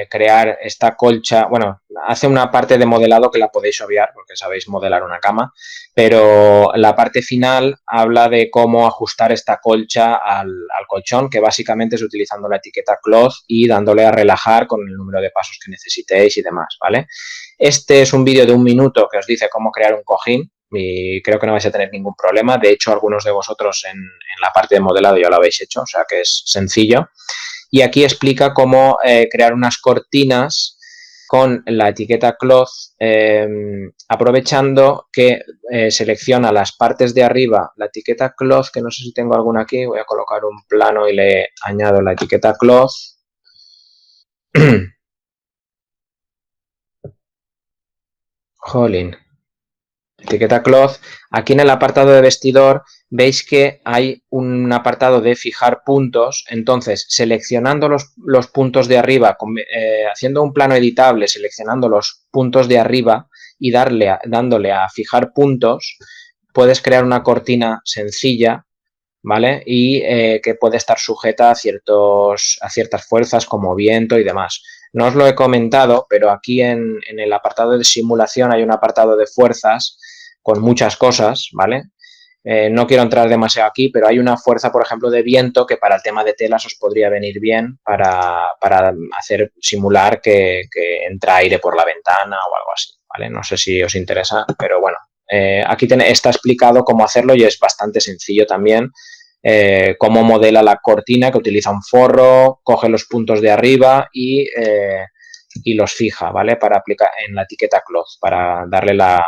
Speaker 1: crear esta colcha. Bueno, hace una parte de modelado que la podéis obviar porque sabéis modelar una cama, pero la parte final habla de cómo ajustar esta colcha al colchón, que básicamente es utilizando la etiqueta cloth y dándole a relajar con el número de pasos que necesitéis y demás, ¿vale? Este es un vídeo de 1 minuto que os dice cómo crear un cojín y creo que no vais a tener ningún problema. De hecho, algunos de vosotros en la parte de modelado ya lo habéis hecho, o sea que es sencillo. Y aquí explica cómo crear unas cortinas con la etiqueta cloth, aprovechando que selecciona las partes de arriba, la etiqueta cloth, que no sé si tengo alguna aquí, voy a colocar un plano y le añado la etiqueta cloth. Jolín. Etiqueta cloth. Aquí en el apartado de vestidor veis que hay un apartado de fijar puntos. Entonces, seleccionando los puntos de arriba, haciendo un plano editable, seleccionando los puntos de arriba y dándole a fijar puntos, puedes crear una cortina sencilla, ¿vale? Y que puede estar sujeta a ciertas fuerzas como viento y demás. No os lo he comentado, pero aquí en el apartado de simulación hay un apartado de fuerzas con muchas cosas, ¿vale? No quiero entrar demasiado aquí, pero hay una fuerza, por ejemplo, de viento que para el tema de telas os podría venir bien para simular que entra aire por la ventana o algo así, ¿vale? No sé si os interesa, pero bueno, aquí está explicado cómo hacerlo y es bastante sencillo también. Cómo modela la cortina, que utiliza un forro, coge los puntos de arriba y los fija, ¿vale? Para aplicar en la etiqueta cloth, para darle la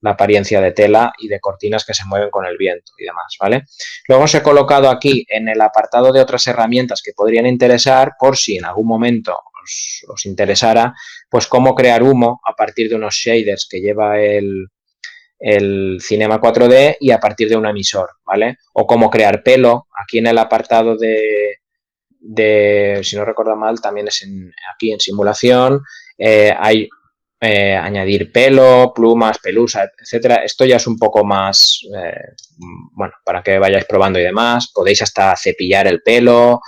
Speaker 1: apariencia de tela y de cortinas que se mueven con el viento y demás, ¿vale? Luego os he colocado aquí en el apartado de otras herramientas que podrían interesar por si en algún momento os interesara, pues cómo crear humo a partir de unos shaders que lleva el Cinema 4D y a partir de un emisor, ¿vale? O cómo crear pelo. Aquí en el apartado si no recuerdo mal, también es aquí en simulación, hay añadir pelo, plumas, pelusa, etcétera. Esto ya es un poco más, bueno, para que vayáis probando y demás. Podéis hasta cepillar el pelo,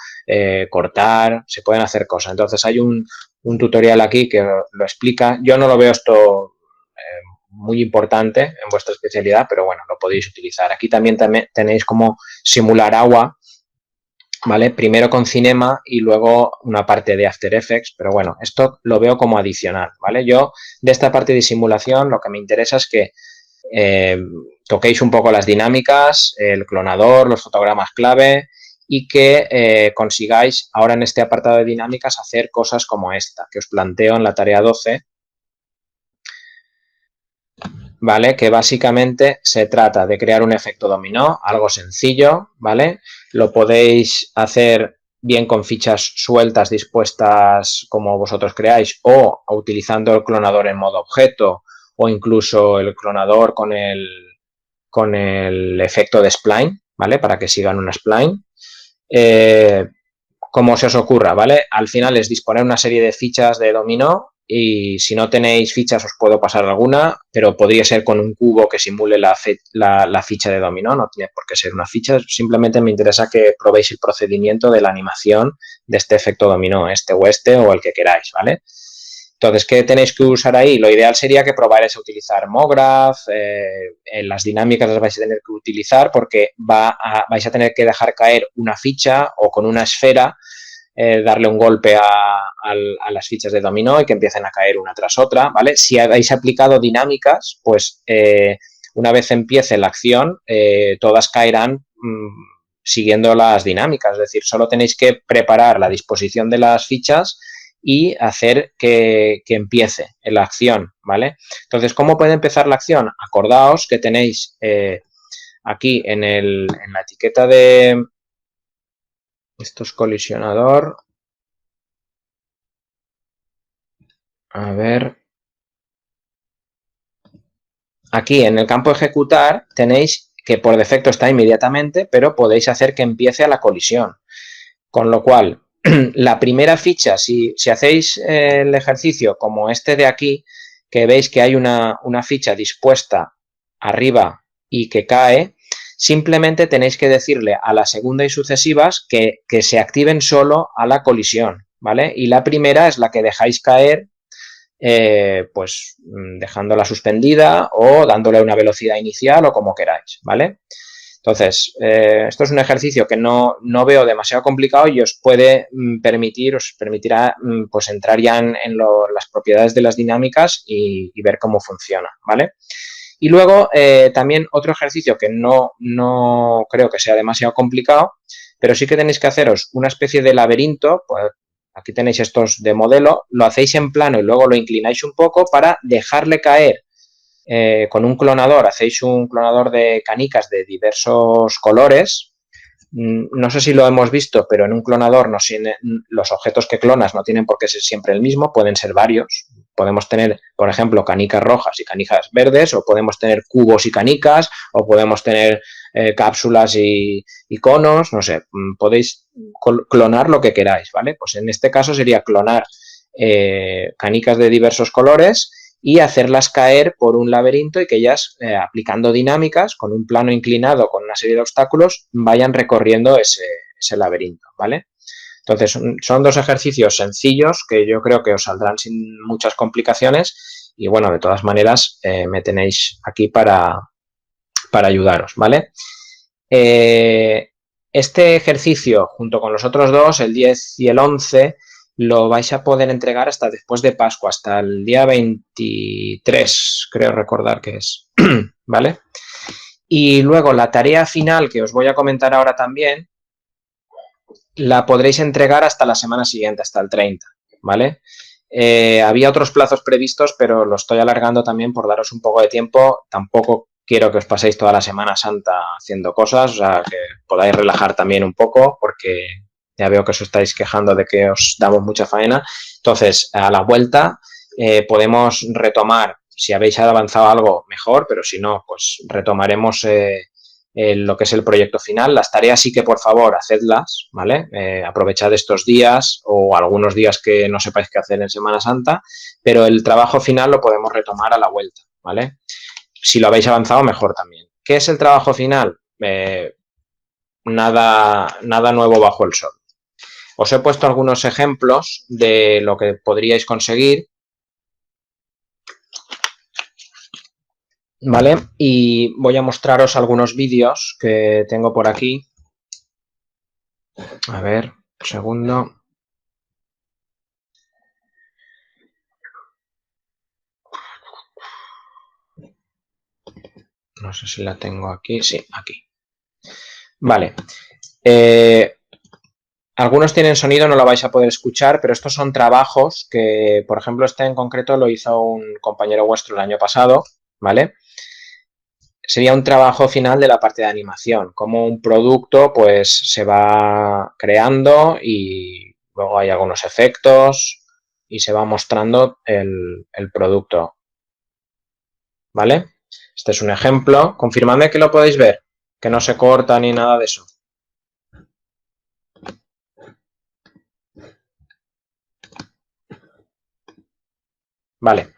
Speaker 1: cortar, se pueden hacer cosas. Entonces hay un tutorial aquí que lo explica. Yo no lo veo esto muy importante en vuestra especialidad, pero bueno, lo podéis utilizar. Aquí también tenéis como simular agua, ¿vale? Primero con Cinema y luego una parte de After Effects, pero bueno, esto lo veo como adicional, ¿vale? Yo de esta parte de simulación lo que me interesa es que toquéis un poco las dinámicas, el clonador, los fotogramas clave y que consigáis ahora en este apartado de dinámicas hacer cosas como esta que os planteo en la tarea 12, ¿vale? Que básicamente se trata de crear un efecto dominó, algo sencillo, ¿vale? Lo podéis hacer bien con fichas sueltas dispuestas como vosotros creáis o utilizando el clonador en modo objeto o incluso el clonador con el efecto de spline, ¿vale? Para que sigan una spline. Como se os ocurra, ¿vale? Al final es disponer una serie de fichas de dominó y si no tenéis fichas os puedo pasar alguna, pero podría ser con un cubo que simule la ficha de dominó, no tiene por qué ser una ficha, simplemente me interesa que probéis el procedimiento de la animación de este efecto dominó, este o el que queráis, ¿vale? Entonces, ¿qué tenéis que usar ahí? Lo ideal sería que probarais a utilizar MoGraph, en las dinámicas las vais a tener que utilizar porque vais a tener que dejar caer una ficha o con una esfera, darle un golpe a las fichas de dominó y que empiecen a caer una tras otra, ¿vale? Si habéis aplicado dinámicas, pues una vez empiece la acción, todas caerán siguiendo las dinámicas, es decir, solo tenéis que preparar la disposición de las fichas y hacer que empiece la acción, ¿vale? Entonces, ¿cómo puede empezar la acción? Acordaos que tenéis aquí en la etiqueta de... Esto es colisionador. A ver. Aquí en el campo ejecutar tenéis que por defecto está inmediatamente, pero podéis hacer que empiece a la colisión. Con lo cual, la primera ficha, si hacéis el ejercicio como este de aquí, que veis que hay una ficha dispuesta arriba y que cae, simplemente tenéis que decirle a la segunda y sucesivas que se activen solo a la colisión, ¿vale? Y la primera es la que dejáis caer, pues dejándola suspendida o dándole una velocidad inicial o como queráis, ¿vale? Entonces, esto es un ejercicio que no veo demasiado complicado y os permitirá pues entrar ya en las propiedades de las dinámicas y ver cómo funciona, ¿vale? Y luego también otro ejercicio que no creo que sea demasiado complicado, pero sí que tenéis que haceros una especie de laberinto, pues aquí tenéis estos de modelo, lo hacéis en plano y luego lo inclináis un poco para dejarle caer con un clonador, hacéis un clonador de canicas de diversos colores. No sé si lo hemos visto, pero en un clonador los objetos que clonas no tienen por qué ser siempre el mismo, pueden ser varios. Podemos tener, por ejemplo, canicas rojas y canicas verdes, o podemos tener cubos y canicas, o podemos tener cápsulas y conos, no sé, podéis clonar lo que queráis, ¿vale? Pues en este caso sería clonar canicas de diversos colores y hacerlas caer por un laberinto y que ellas, aplicando dinámicas, con un plano inclinado, con una serie de obstáculos, vayan recorriendo ese laberinto, ¿vale? Entonces, son dos ejercicios sencillos que yo creo que os saldrán sin muchas complicaciones y, bueno, de todas maneras, me tenéis aquí para para ayudaros, ¿vale? Este ejercicio, junto con los otros dos, el 10 y el 11, lo vais a poder entregar hasta después de Pascua, hasta el día 23, creo recordar que es, ¿vale? Y luego la tarea final que os voy a comentar ahora también, la podréis entregar hasta la semana siguiente, hasta el 30, ¿vale? Había otros plazos previstos, pero lo estoy alargando también por daros un poco de tiempo. Tampoco quiero que os paséis toda la Semana Santa haciendo cosas, o sea, que podáis relajar también un poco, porque ya veo que os estáis quejando de que os damos mucha faena. Entonces, a la vuelta podemos retomar, si habéis avanzado algo, mejor, pero si no, pues retomaremos lo que es el proyecto final. Las tareas sí que, por favor, hacedlas, ¿vale? Aprovechad estos días o algunos días que no sepáis qué hacer en Semana Santa, pero el trabajo final lo podemos retomar a la vuelta, ¿vale? Si lo habéis avanzado, mejor también. ¿Qué es el trabajo final? Nada nuevo bajo el sol. Os he puesto algunos ejemplos de lo que podríais conseguir, ¿vale? Y voy a mostraros algunos vídeos que tengo por aquí. A ver, un segundo. No sé si la tengo aquí. Sí, aquí. Vale. Algunos tienen sonido, no lo vais a poder escuchar, pero estos son trabajos que, por ejemplo, este en concreto lo hizo un compañero vuestro el año pasado, ¿vale? Sería un trabajo final de la parte de animación, como un producto pues se va creando y luego hay algunos efectos y se va mostrando el producto, ¿vale? Este es un ejemplo. Confirmadme que lo podéis ver, que no se corta ni nada de eso. Vale.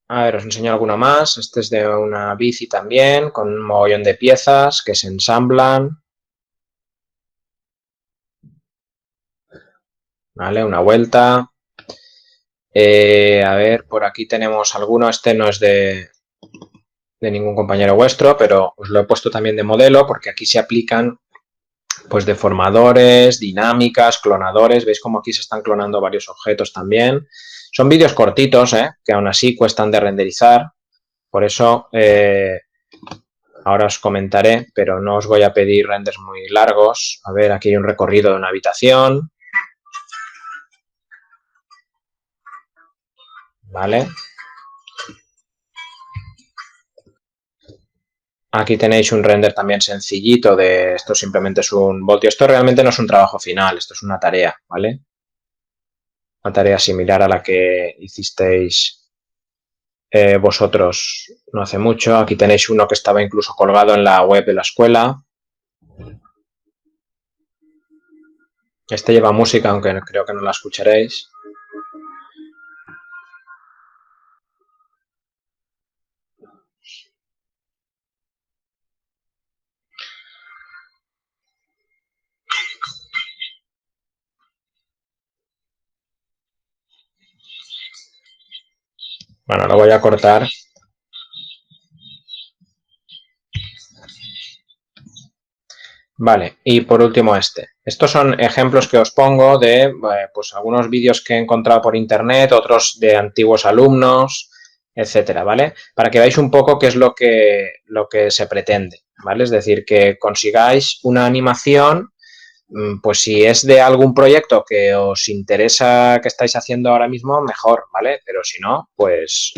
Speaker 1: A ver, os enseño alguno más. Este es de una bici también, con un mogollón de piezas que se ensamblan. Vale, una vuelta. A ver, por aquí tenemos alguno. Este no es de ningún compañero vuestro, pero os lo he puesto también de modelo porque aquí se aplican pues deformadores, dinámicas, clonadores. Veis como aquí se están clonando varios objetos también. Son vídeos cortitos, que aún así cuestan de renderizar. Por eso ahora os comentaré, pero no os voy a pedir renders muy largos. A ver, aquí hay un recorrido de una habitación. ¿Vale? Aquí tenéis un render también sencillito de esto simplemente es un voltio. Esto realmente no es un trabajo final, esto es una tarea, ¿vale? Una tarea similar a la que hicisteis vosotros no hace mucho. Aquí tenéis uno que estaba incluso colgado en la web de la escuela. Este lleva música, aunque creo que no la escucharéis. Bueno, lo voy a cortar. Vale, y por último este. Estos son ejemplos que os pongo de pues algunos vídeos que he encontrado por internet, otros de antiguos alumnos, etcétera, ¿vale? Para que veáis un poco qué es lo que se pretende, ¿vale? Es decir, que consigáis una animación, pues si es de algún proyecto que os interesa que estáis haciendo ahora mismo, mejor, ¿vale? Pero si no, pues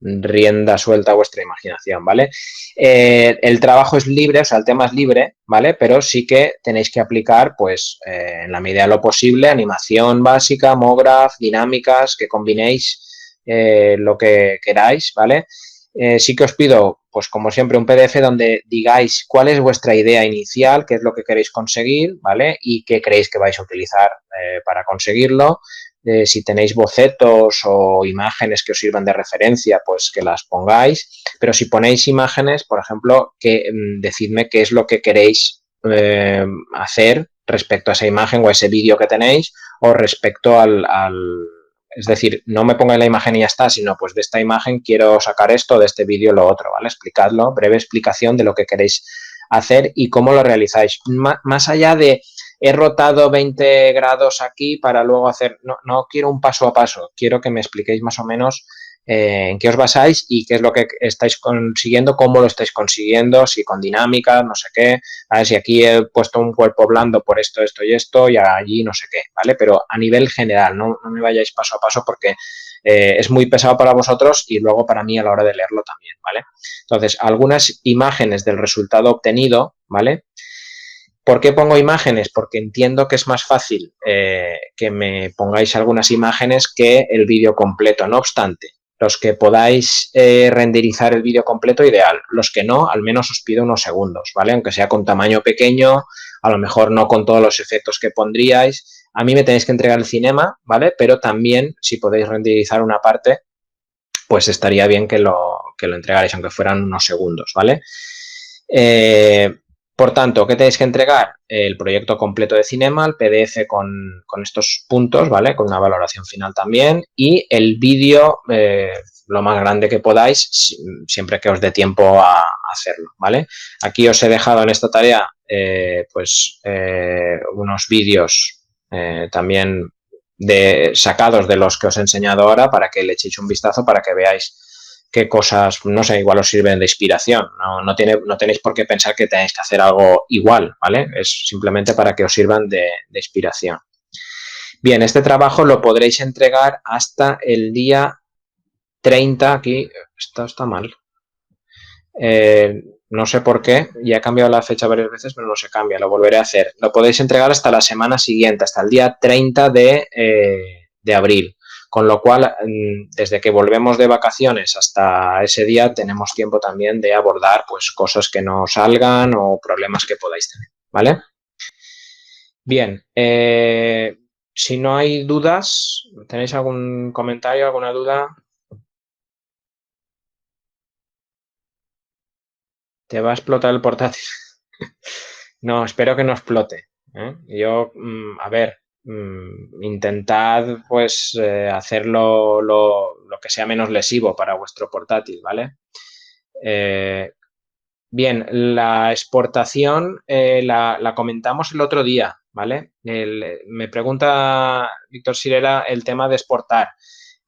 Speaker 1: rienda suelta a vuestra imaginación, ¿vale? El trabajo es libre, o sea, el tema es libre, ¿vale? Pero sí que tenéis que aplicar, pues, en la medida de lo posible, animación básica, MoGraph, dinámicas, que combinéis lo que queráis, ¿vale? Sí que os pido, pues como siempre, un PDF donde digáis cuál es vuestra idea inicial, qué es lo que queréis conseguir, ¿vale? Y qué creéis que vais a utilizar para conseguirlo. Si tenéis bocetos o imágenes que os sirvan de referencia, pues que las pongáis. Pero si ponéis imágenes, por ejemplo, decidme qué es lo que queréis hacer respecto a esa imagen o a ese vídeo que tenéis o respecto al Es decir, no me pongáis la imagen y ya está, sino pues de esta imagen quiero sacar esto, de este vídeo lo otro, ¿vale? Explicadlo, breve explicación de lo que queréis hacer y cómo lo realizáis. Más allá de he rotado 20 grados aquí para luego hacer, no quiero un paso a paso, quiero que me expliquéis más o menos en qué os basáis y qué es lo que estáis consiguiendo, cómo lo estáis consiguiendo, si con dinámicas, no sé qué, a ver si aquí he puesto un cuerpo blando por esto, esto y esto y allí no sé qué, ¿vale? Pero a nivel general, no me vayáis paso a paso porque es muy pesado para vosotros y luego para mí a la hora de leerlo también, ¿vale? Entonces, algunas imágenes del resultado obtenido, ¿vale? ¿Por qué pongo imágenes? Porque entiendo que es más fácil que me pongáis algunas imágenes que el vídeo completo. No obstante, los que podáis renderizar el vídeo completo, ideal. Los que no, al menos os pido unos segundos, ¿vale? Aunque sea con tamaño pequeño, a lo mejor no con todos los efectos que pondríais. A mí me tenéis que entregar el cinema, ¿vale? Pero también, si podéis renderizar una parte, pues estaría bien que lo entregarais, aunque fueran unos segundos, ¿vale? Por tanto, ¿qué tenéis que entregar? El proyecto completo de Cinema, el PDF con estos puntos, ¿vale? Con una valoración final también y el vídeo lo más grande que podáis, siempre que os dé tiempo a hacerlo, ¿vale? Aquí os he dejado en esta tarea unos vídeos también sacados de los que os he enseñado ahora para que le echéis un vistazo para que veáis qué cosas, no sé, igual os sirven de inspiración. No tenéis por qué pensar que tenéis que hacer algo igual, ¿vale? Es simplemente para que os sirvan de inspiración. Bien, este trabajo lo podréis entregar hasta el día 30. Aquí, esto está mal. No sé por qué, ya he cambiado la fecha varias veces, pero no se cambia, lo volveré a hacer. Lo podéis entregar hasta la semana siguiente, hasta el día 30 de abril. Con lo cual, desde que volvemos de vacaciones hasta ese día, tenemos tiempo también de abordar pues, cosas que no salgan o problemas que podáis tener, ¿vale? Bien, si no hay dudas, ¿tenéis algún comentario, alguna duda? ¿Te va a explotar el portátil? No, espero que no explote. Yo, a ver, intentad pues hacerlo lo que sea menos lesivo para vuestro portátil, ¿vale? Bien, la exportación la comentamos el otro día, ¿vale? Me pregunta Víctor Sirera el tema de exportar.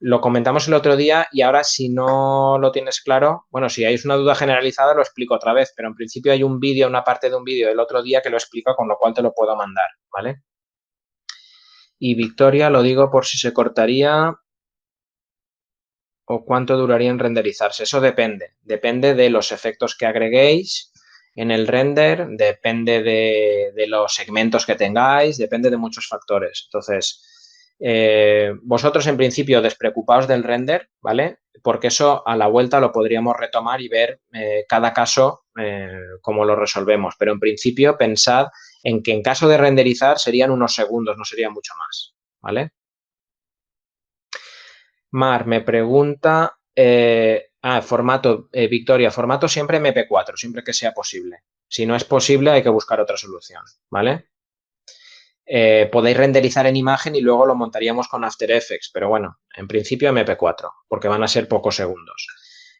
Speaker 1: Lo comentamos el otro día y ahora si no lo tienes claro, bueno, si hay una duda generalizada lo explico otra vez, pero en principio hay un vídeo, una parte de un vídeo del otro día que lo explica, con lo cual te lo puedo mandar, ¿vale? Y Victoria, lo digo por si se cortaría o cuánto duraría en renderizarse. Eso depende de los efectos que agreguéis en el render, depende de los segmentos que tengáis, depende de muchos factores. Entonces, vosotros en principio despreocupaos del render, ¿vale? Porque eso a la vuelta lo podríamos retomar y ver cada caso cómo lo resolvemos. Pero en principio pensad en que en caso de renderizar serían unos segundos, no sería mucho más, ¿vale? Mar me pregunta, formato, Victoria, formato siempre MP4, siempre que sea posible. Si no es posible, hay que buscar otra solución, ¿vale? Podéis renderizar en imagen y luego lo montaríamos con After Effects, pero bueno, en principio MP4, porque van a ser pocos segundos.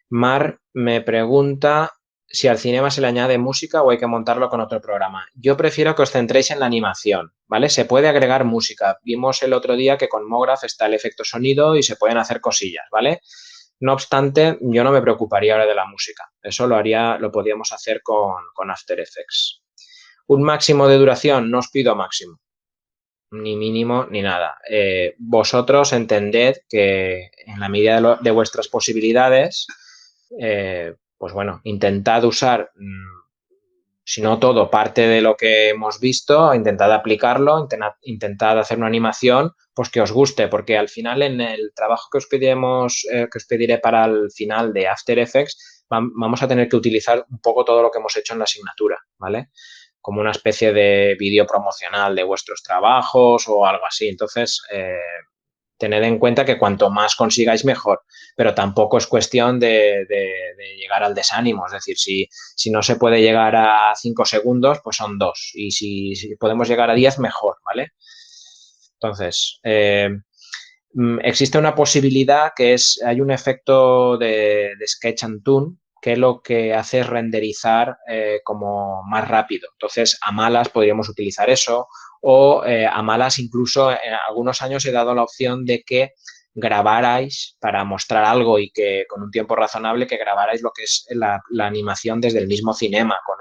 Speaker 1: Mar me pregunta si al cinema se le añade música o hay que montarlo con otro programa. Yo prefiero que os centréis en la animación, ¿vale? Se puede agregar música. Vimos el otro día que con Mograph está el efecto sonido y se pueden hacer cosillas, ¿vale? No obstante, yo no me preocuparía ahora de la música. Eso lo podríamos hacer con After Effects. Un máximo de duración, no os pido máximo, ni mínimo, ni nada. Vosotros entended que en la medida de vuestras posibilidades, pues bueno, intentad usar, si no todo, parte de lo que hemos visto, intentad aplicarlo, intentad hacer una animación, pues que os guste, porque al final en el trabajo que que os pediré para el final de After Effects, vamos a tener que utilizar un poco todo lo que hemos hecho en la asignatura, ¿vale? Como una especie de vídeo promocional de vuestros trabajos o algo así. Entonces, tened en cuenta que cuanto más consigáis, mejor. Pero tampoco es cuestión de llegar al desánimo. Es decir, si no se puede llegar a 5 segundos, pues son 2. Y si podemos llegar a 10, mejor, ¿vale? Entonces, Existe una posibilidad que es, hay un efecto de Sketch and Toon que lo que hace es renderizar como más rápido. Entonces, a malas podríamos utilizar eso o a malas incluso en algunos años he dado la opción de que grabarais para mostrar algo y que con un tiempo razonable que grabarais lo que es la animación desde el mismo cinema, con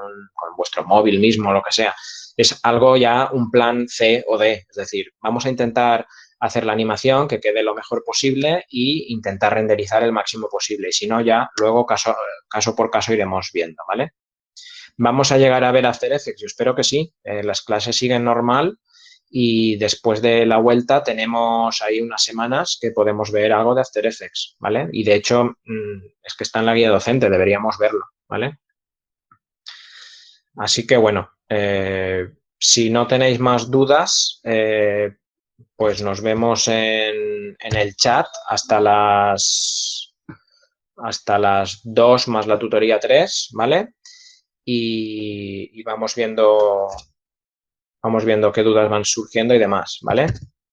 Speaker 1: vuestro móvil mismo, lo que sea. Es algo ya un plan C o D, es decir, vamos a intentar hacer la animación que quede lo mejor posible y intentar renderizar el máximo posible. Y si no, ya luego caso por caso iremos viendo, ¿vale? Vamos a llegar a ver After Effects, yo espero que sí. Las clases siguen normal y después de la vuelta tenemos ahí unas semanas que podemos ver algo de After Effects, ¿vale? Y de hecho, es que está en la guía docente, deberíamos verlo, ¿vale? Así que bueno, si no tenéis más dudas, pues nos vemos en el chat hasta las 2 más la tutoría 3, ¿vale? Y vamos viendo qué dudas van surgiendo y demás, ¿vale?